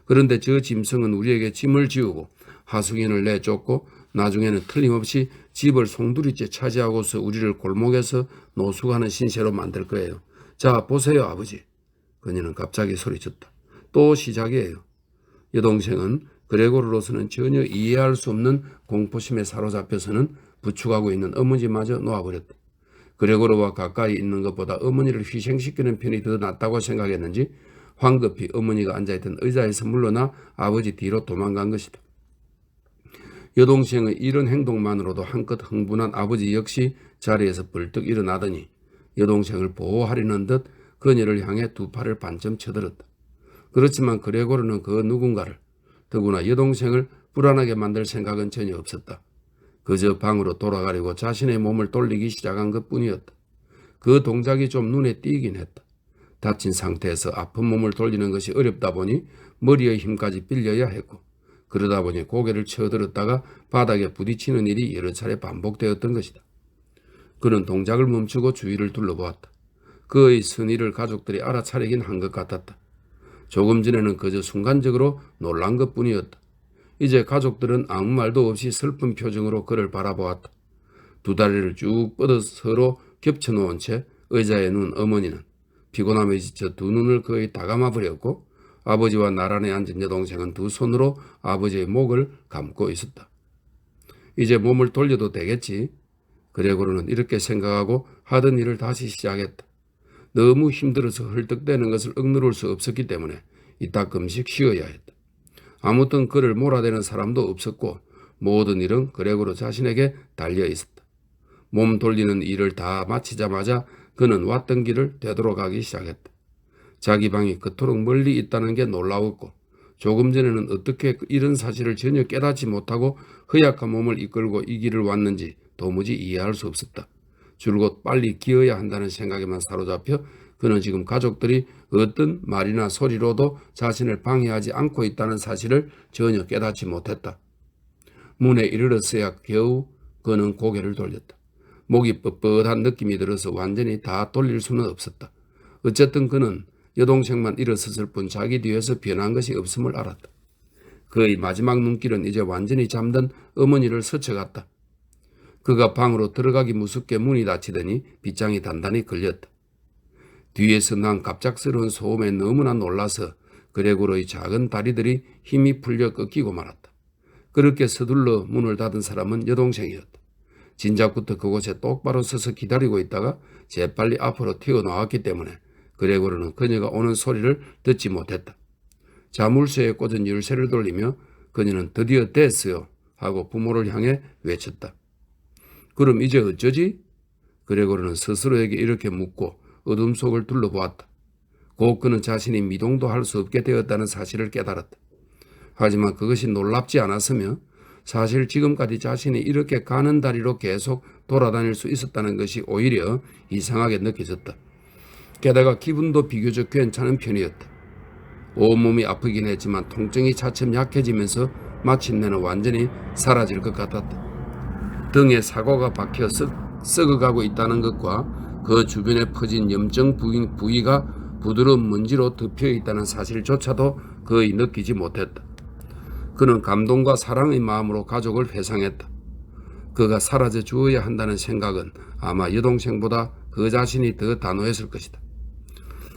그런데 저 짐승은 우리에게 짐을 지우고 하숙인을 내쫓고 나중에는 틀림없이 집을 송두리째 차지하고서 우리를 골목에서 노숙하는 신세로 만들 거예요. 자, 보세요, 아버지. 그녀는 갑자기 소리쳤다. 또 시작이에요. 여동생은 그레고르로서는 전혀 이해할 수 없는 공포심에 사로잡혀서는 부축하고 있는 어머니마저 놓아버렸다. 그레고르와 가까이 있는 것보다 어머니를 희생시키는 편이 더 낫다고 생각했는지 황급히 어머니가 앉아있던 의자에서 물러나 아버지 뒤로 도망간 것이다. 여동생의 이런 행동만으로도 한껏 흥분한 아버지 역시 자리에서 벌떡 일어나더니 여동생을 보호하려는 듯 그녀를 향해 두 팔을 반쯤 쳐들었다. 그렇지만 그레고르는 그 누군가를 더구나 여동생을 불안하게 만들 생각은 전혀 없었다. 그저 방으로 돌아가려고 자신의 몸을 돌리기 시작한 것뿐이었다. 그 동작이 좀 눈에 띄긴 했다. 다친 상태에서 아픈 몸을 돌리는 것이 어렵다 보니 머리의 힘까지 빌려야 했고 그러다 보니 고개를 쳐들었다가 바닥에 부딪히는 일이 여러 차례 반복되었던 것이다. 그는 동작을 멈추고 주위를 둘러보았다. 그의 선의를 가족들이 알아차리긴 한 것 같았다. 조금 전에는 그저 순간적으로 놀란 것뿐이었다. 이제 가족들은 아무 말도 없이 슬픈 표정으로 그를 바라보았다. 두 다리를 쭉 뻗어 서로 겹쳐놓은 채 의자에 누운 어머니는 피곤함에 지쳐 두 눈을 거의 다 감아버렸고, 아버지와 나란히 앉은 여동생은 두 손으로 아버지의 목을 감고 있었다. 이제 몸을 돌려도 되겠지. 그레고르는 이렇게 생각하고 하던 일을 다시 시작했다. 너무 힘들어서 헐떡대는 것을 억누를 수 없었기 때문에 이따금씩 쉬어야 했다. 아무튼 그를 몰아대는 사람도 없었고 모든 일은 그레고르 자신에게 달려 있었다. 몸 돌리는 일을 다 마치자마자 그는 왔던 길을 되돌아가기 시작했다. 자기 방이 그토록 멀리 있다는 게 놀라웠고, 조금 전에는 어떻게 이런 사실을 전혀 깨닫지 못하고 허약한 몸을 이끌고 이 길을 왔는지 도무지 이해할 수 없었다. 줄곧 빨리 기어야 한다는 생각에만 사로잡혀 그는 지금 가족들이 어떤 말이나 소리로도 자신을 방해하지 않고 있다는 사실을 전혀 깨닫지 못했다. 문에 이르렀어야 겨우 그는 고개를 돌렸다. 목이 뻣뻣한 느낌이 들어서 완전히 다 돌릴 수는 없었다. 어쨌든 그는 여동생만 일어섰을 뿐 자기 뒤에서 변한 것이 없음을 알았다. 그의 마지막 눈길은 이제 완전히 잠든 어머니를 스쳐갔다. 그가 방으로 들어가기 무섭게 문이 닫히더니 빗장이 단단히 걸렸다. 뒤에서 난 갑작스러운 소음에 너무나 놀라서 그레고르의 작은 다리들이 힘이 풀려 꺾이고 말았다. 그렇게 서둘러 문을 닫은 사람은 여동생이었다. 진작부터 그곳에 똑바로 서서 기다리고 있다가 재빨리 앞으로 튀어나왔기 때문에 그레고르는 그녀가 오는 소리를 듣지 못했다. 자물쇠에 꽂은 열쇠를 돌리며 그녀는 드디어 됐어요 하고 부모를 향해 외쳤다. 그럼 이제 어쩌지? 그레고르는 스스로에게 이렇게 묻고 어둠 속을 둘러보았다. 곧 그는 자신이 미동도 할 수 없게 되었다는 사실을 깨달았다. 하지만 그것이 놀랍지 않았으며 사실 지금까지 자신이 이렇게 가는 다리로 계속 돌아다닐 수 있었다는 것이 오히려 이상하게 느껴졌다. 게다가 기분도 비교적 괜찮은 편이었다. 온몸이 아프긴 했지만 통증이 차츰 약해지면서 마침내는 완전히 사라질 것 같았다. 등에 사고가 박혀 썩어가고 있다는 것과 그 주변에 퍼진 염증 부위가 부드러운 먼지로 덮여 있다는 사실조차도 거의 느끼지 못했다. 그는 감동과 사랑의 마음으로 가족을 회상했다. 그가 사라져 주어야 한다는 생각은 아마 여동생보다 그 자신이 더 단호했을 것이다.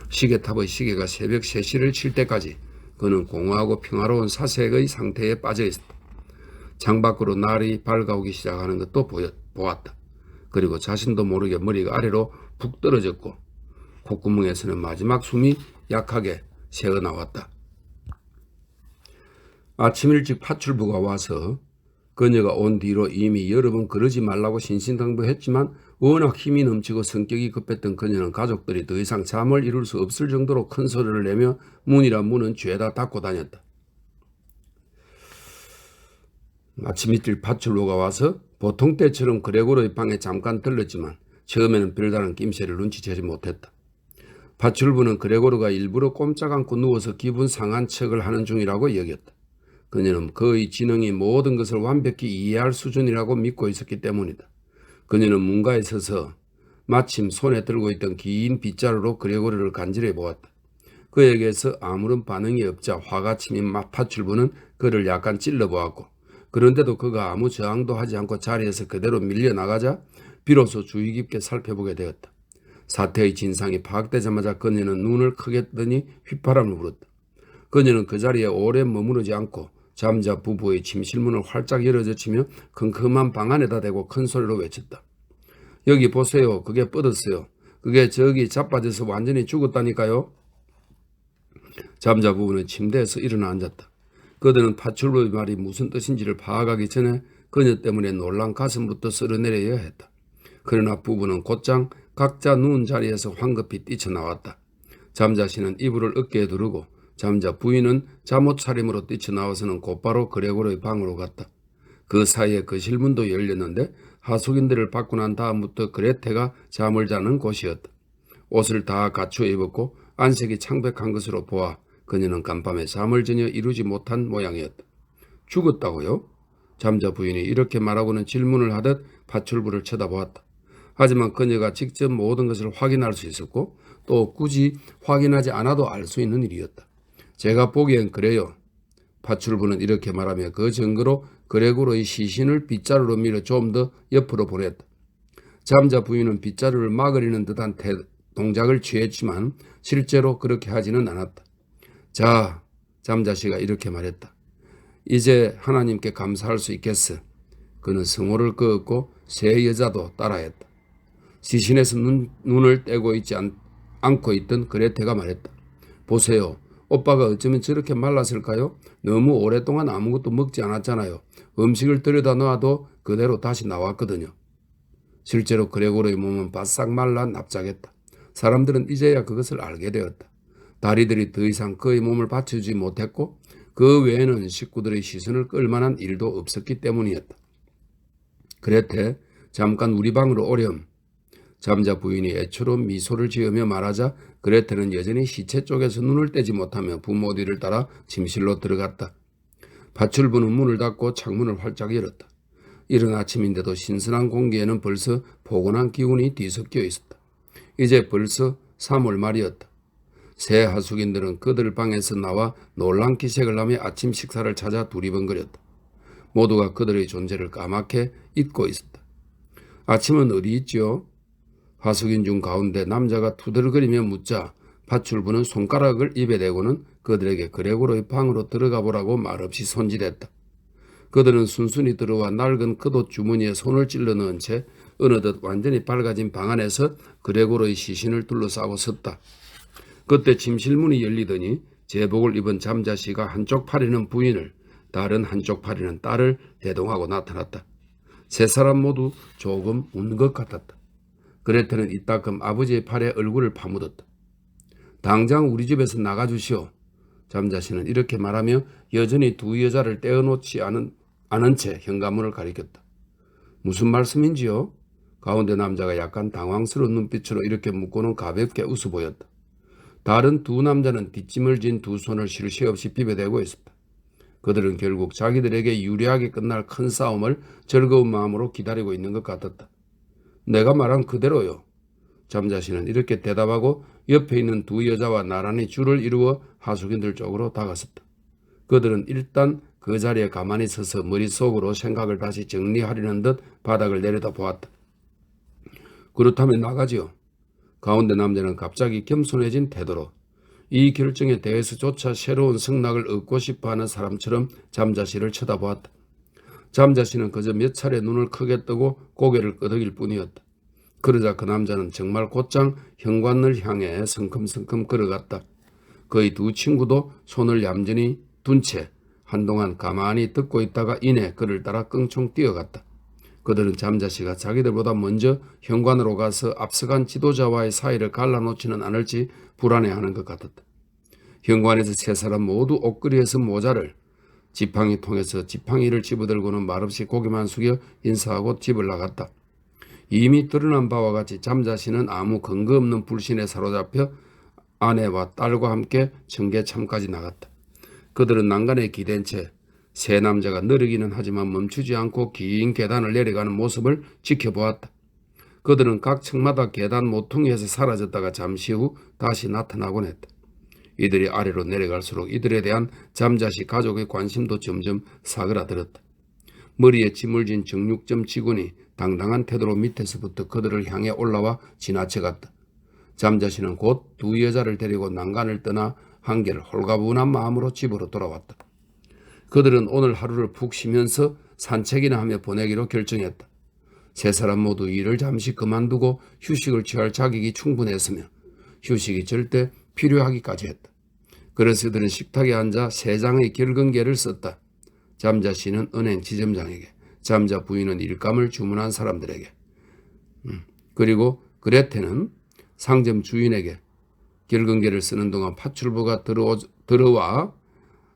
시계탑의 시계가 새벽 3시를 칠 때까지 그는 공허하고 평화로운 사색의 상태에 빠져 있었다. 창밖으로 날이 밝아오기 시작하는 것도 보았다. 그리고 자신도 모르게 머리가 아래로 푹 떨어졌고 콧구멍에서는 마지막 숨이 약하게 새어나왔다. 아침 일찍 파출부가 와서 그녀가 온 뒤로 이미 여러 번 그러지 말라고 신신당부했지만 워낙 힘이 넘치고 성격이 급했던 그녀는 가족들이 더 이상 잠을 이룰 수 없을 정도로 큰 소리를 내며 문이란 문은 죄다 닫고 다녔다. 아침 일찍 파출부가 와서 보통 때처럼 그레고르의 방에 잠깐 들렀지만 처음에는 별다른 낌새를 눈치채지 못했다. 파출부는 그레고르가 일부러 꼼짝 않고 누워서 기분 상한 척을 하는 중이라고 여겼다. 그녀는 그의 지능이 모든 것을 완벽히 이해할 수준이라고 믿고 있었기 때문이다. 그녀는 문가에 서서 마침 손에 들고 있던 긴 빗자루로 그레고르를 간절히 보았다. 그에게서 아무런 반응이 없자 화가 치민 파출부는 그를 약간 찔러보았고, 그런데도 그가 아무 저항도 하지 않고 자리에서 그대로 밀려나가자 비로소 주의 깊게 살펴보게 되었다. 사태의 진상이 파악되자마자 그녀는 눈을 크게 뜨니 휘파람을 불었다. 그녀는 그 자리에 오래 머무르지 않고 잠자 부부의 침실문을 활짝 열어젖히며 컴컴한 방 안에다 대고 큰 소리로 외쳤다. 여기 보세요. 그게 뻗었어요. 그게 저기 자빠져서 완전히 죽었다니까요. 잠자 부부는 침대에서 일어나 앉았다. 그들은 파출부의 말이 무슨 뜻인지를 파악하기 전에 그녀 때문에 놀란 가슴부터 쓸어내려야 했다. 그러나 부부는 곧장 각자 누운 자리에서 황급히 뛰쳐나왔다. 잠자씨는 이불을 어깨에 두르고 잠자 부인은 잠옷 차림으로 뛰쳐나와서는 곧바로 그레고르의 방으로 갔다. 그 사이에 거실 문도 열렸는데 하숙인들을 받고 난 다음부터 그레테가 잠을 자는 곳이었다. 옷을 다 갖추어 입었고 안색이 창백한 것으로 보아 그녀는 간밤에 잠을 전혀 이루지 못한 모양이었다. 죽었다고요? 잠자 부인이 이렇게 말하고는 질문을 하듯 파출부를 쳐다보았다. 하지만 그녀가 직접 모든 것을 확인할 수 있었고 또 굳이 확인하지 않아도 알 수 있는 일이었다. 제가 보기엔 그래요. 파출부는 이렇게 말하며 그 증거로 그레고로의 시신을 빗자루로 밀어 좀 더 옆으로 보냈다. 잠자 부인은 빗자루를 막으려는 듯한 동작을 취했지만 실제로 그렇게 하지는 않았다. 자, 잠자씨가 이렇게 말했다. 이제 하나님께 감사할 수 있겠어. 그는 성호를 그었고 세 여자도 따라했다. 시신에서 눈을 떼고 있지 않고 있던 그레테가 말했다. 보세요. 오빠가 어쩌면 저렇게 말랐을까요? 너무 오랫동안 아무것도 먹지 않았잖아요. 음식을 들여다 놔도 그대로 다시 나왔거든요. 실제로 그레고로의 몸은 바싹 말라 납작했다. 사람들은 이제야 그것을 알게 되었다. 다리들이 더 이상 그의 몸을 받쳐주지 못했고 그 외에는 식구들의 시선을 끌만한 일도 없었기 때문이었다. 그레테, 잠깐 우리 방으로 오렴. 잠자 부인이 애처로운 미소를 지으며 말하자 그레테는 여전히 시체 쪽에서 눈을 떼지 못하며 부모 뒤를 따라 침실로 들어갔다. 파출부는 문을 닫고 창문을 활짝 열었다. 이른 아침인데도 신선한 공기에는 벌써 포근한 기운이 뒤섞여 있었다. 이제 벌써 3월 말이었다. 새 하숙인들은 그들 방에서 나와 놀란 기색을 하며 아침 식사를 찾아 두리번거렸다. 모두가 그들의 존재를 까맣게 잊고 있었다. 아침은 어디 있지요? 하숙인 중 가운데 남자가 투덜거리며 묻자 파출부는 손가락을 입에 대고는 그들에게 그레고로의 방으로 들어가 보라고 말없이 손질했다. 그들은 순순히 들어와 낡은 겉옷 주머니에 손을 찔러 넣은 채 어느덧 완전히 밝아진 방 안에서 그레고로의 시신을 둘러싸고 섰다. 그때 침실문이 열리더니 제복을 입은 잠자씨가 한쪽 팔에는 부인을 다른 한쪽 팔에는 딸을 대동하고 나타났다. 세 사람 모두 조금 운 것 같았다. 그레테는 이따금 아버지의 팔에 얼굴을 파묻었다. 당장 우리 집에서 나가주시오. 잠자씨는 이렇게 말하며 여전히 두 여자를 떼어놓지 않은 채 현관문을 가리켰다. 무슨 말씀인지요? 가운데 남자가 약간 당황스러운 눈빛으로 이렇게 묻고는 가볍게 웃어 보였다. 다른 두 남자는 뒷짐을 진 두 손을 쉴 새 없이 비벼대고 있었다. 그들은 결국 자기들에게 유리하게 끝날 큰 싸움을 즐거운 마음으로 기다리고 있는 것 같았다. 내가 말한 그대로요. 잠자씨는 이렇게 대답하고 옆에 있는 두 여자와 나란히 줄을 이루어 하숙인들 쪽으로 다가섰다. 그들은 일단 그 자리에 가만히 서서 머릿속으로 생각을 다시 정리하려는 듯 바닥을 내려다보았다. 그렇다면 나가지요. 가운데 남자는 갑자기 겸손해진 태도로 이 결정에 대해서조차 새로운 승낙을 얻고 싶어하는 사람처럼 잠자씨를 쳐다보았다. 잠자씨는 그저 몇 차례 눈을 크게 뜨고 고개를 끄덕일 뿐이었다. 그러자 그 남자는 정말 곧장 현관을 향해 성큼성큼 걸어갔다. 그의 두 친구도 손을 얌전히 둔 채 한동안 가만히 듣고 있다가 이내 그를 따라 끙충 뛰어갔다. 그들은 잠자씨가 자기들보다 먼저 현관으로 가서 앞서간 지도자와의 사이를 갈라놓지는 않을지 불안해하는 것 같았다. 현관에서 세 사람 모두 옷걸이에서 모자를 지팡이 통해서 지팡이를 집어들고는 말없이 고개만 숙여 인사하고 집을 나갔다. 이미 드러난 바와 같이 잠자씨는 아무 근거 없는 불신에 사로잡혀 아내와 딸과 함께 청계참까지 나갔다. 그들은 난간에 기댄 채 세 남자가 느리기는 하지만 멈추지 않고 긴 계단을 내려가는 모습을 지켜보았다. 그들은 각 층마다 계단 모퉁이에서 사라졌다가 잠시 후 다시 나타나곤 했다. 이들이 아래로 내려갈수록 이들에 대한 잠자씨 가족의 관심도 점점 사그라들었다. 머리에 짐을 진 정육점 직원이 당당한 태도로 밑에서부터 그들을 향해 올라와 지나쳐갔다. 잠자씨는 곧 두 여자를 데리고 난간을 떠나 한결 홀가분한 마음으로 집으로 돌아왔다. 그들은 오늘 하루를 푹 쉬면서 산책이나 하며 보내기로 결정했다. 세 사람 모두 일을 잠시 그만두고 휴식을 취할 자격이 충분했으며 휴식이 절대 필요하기까지 했다. 그래서 그들은 식탁에 앉아 세 장의 결근계를 썼다. 잠자씨는 은행 지점장에게, 잠자 부인은 일감을 주문한 사람들에게, 그리고 그레테는 상점 주인에게 결근계를 쓰는 동안 파출부가 들어와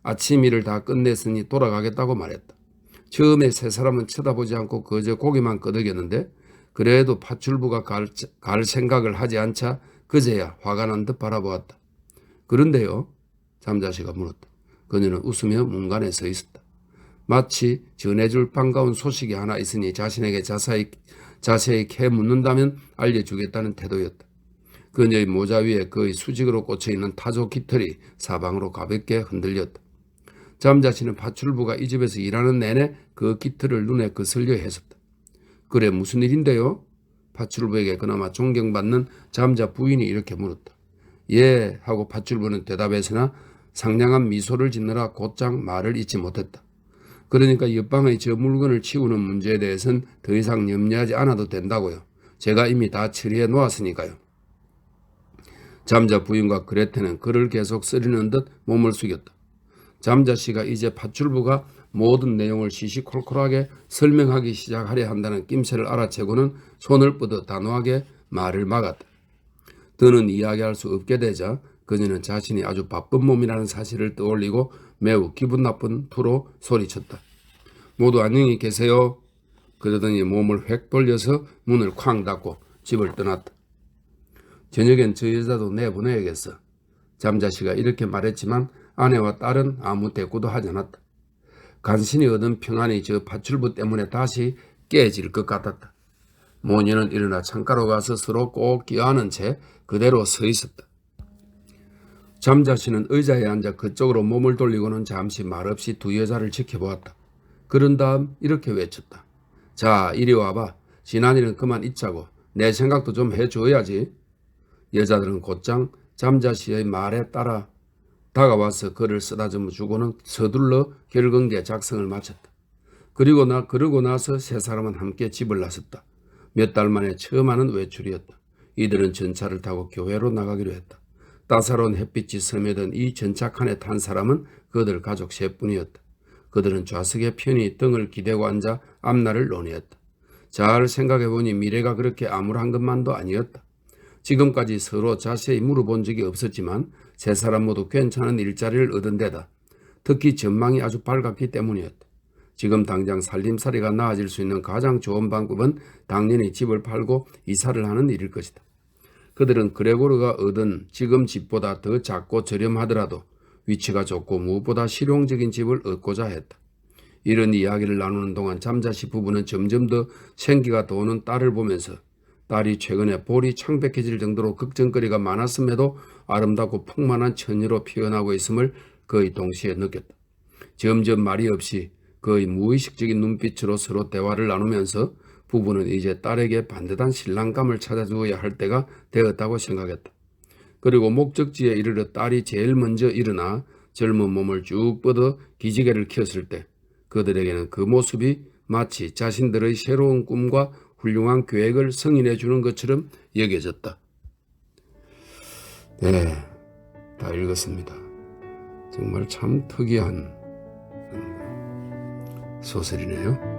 아침 일을 다 끝냈으니 돌아가겠다고 말했다. 처음에 세 사람은 쳐다보지 않고 그저 고개만 끄덕였는데 그래도 파출부가 갈 생각을 하지 않자 그제야 화가 난 듯 바라보았다. 그런데요? 잠자씨가 물었다. 그녀는 웃으며 문간에 서 있었다. 마치 전해줄 반가운 소식이 하나 있으니 자신에게 자세히 캐 묻는다면 알려주겠다는 태도였다. 그녀의 모자 위에 그의 수직으로 꽂혀있는 타조 깃털이 사방으로 가볍게 흔들렸다. 잠자씨는 파출부가 이 집에서 일하는 내내 그 깃털을 눈에 거슬려 했었다. 그래, 무슨 일인데요? 파출부에게 그나마 존경받는 잠자 부인이 이렇게 물었다. 예, 하고 파출부는 대답했으나 상냥한 미소를 짓느라 곧장 말을 잇지 못했다. 그러니까 옆방의 저 물건을 치우는 문제에 대해서는 더 이상 염려하지 않아도 된다고요. 제가 이미 다 처리해 놓았으니까요. 잠자 부인과 그레테는 그를 계속 쓰리는 듯 몸을 숙였다. 잠자씨가 이제 파출부가 모든 내용을 시시콜콜하게 설명하기 시작하려 한다는 낌새를 알아채고는 손을 뻗어 단호하게 말을 막았다. 더는 이야기할 수 없게 되자 그녀는 자신이 아주 바쁜 몸이라는 사실을 떠올리고 매우 기분 나쁜 투로 소리쳤다. 모두 안녕히 계세요. 그러더니 몸을 획 돌려서 문을 쾅 닫고 집을 떠났다. 저녁엔 저 여자도 내보내야겠어. 잠자씨가 이렇게 말했지만 아내와 딸은 아무 대꾸도 하지 않았다. 간신히 얻은 평안이 저 파출부 때문에 다시 깨질 것 같았다. 모녀는 일어나 창가로 가서 서로 꼭 껴안은 채 그대로 서 있었다. 잠자씨는 의자에 앉아 그쪽으로 몸을 돌리고는 잠시 말없이 두 여자를 지켜보았다. 그런 다음 이렇게 외쳤다. 자, 이리 와봐. 지난 일은 그만 잊자고 내 생각도 좀 해줘야지. 여자들은 곧장 잠자씨의 말에 따라 다가와서 그를 쓰다듬어 주고는 서둘러 결근계 작성을 마쳤다. 그러고 나서 세 사람은 함께 집을 나섰다. 몇 달 만에 처음 하는 외출이었다. 이들은 전차를 타고 교회로 나가기로 했다. 따사로운 햇빛이 스며든 이 전차칸에 탄 사람은 그들 가족 셋뿐이었다. 그들은 좌석에 편히 등을 기대고 앉아 앞날을 논의했다. 잘 생각해보니 미래가 그렇게 암울한 것만도 아니었다. 지금까지 서로 자세히 물어본 적이 없었지만 세 사람 모두 괜찮은 일자리를 얻은 데다 특히 전망이 아주 밝았기 때문이었다. 지금 당장 살림살이가 나아질 수 있는 가장 좋은 방법은 당연히 집을 팔고 이사를 하는 일일 것이다. 그들은 그레고르가 얻은 지금 집보다 더 작고 저렴하더라도 위치가 좋고 무엇보다 실용적인 집을 얻고자 했다. 이런 이야기를 나누는 동안 잠자씨 부부는 점점 더 생기가 도는 딸을 보면서 딸이 최근에 볼이 창백해질 정도로 걱정거리가 많았음에도 아름답고 풍만한 처녀로 피어나고 있음을 거의 동시에 느꼈다. 점점 말이 없이 거의 무의식적인 눈빛으로 서로 대화를 나누면서 부부는 이제 딸에게 반듯한 신랑감을 찾아주어야 할 때가 되었다고 생각했다. 그리고 목적지에 이르러 딸이 제일 먼저 일어나 젊은 몸을 쭉 뻗어 기지개를 켰을 때 그들에게는 그 모습이 마치 자신들의 새로운 꿈과 훌륭한 계획을 승인해 주는 것처럼 여겨졌다. 네, 다 읽었습니다. 정말 참 특이한 소설이네요.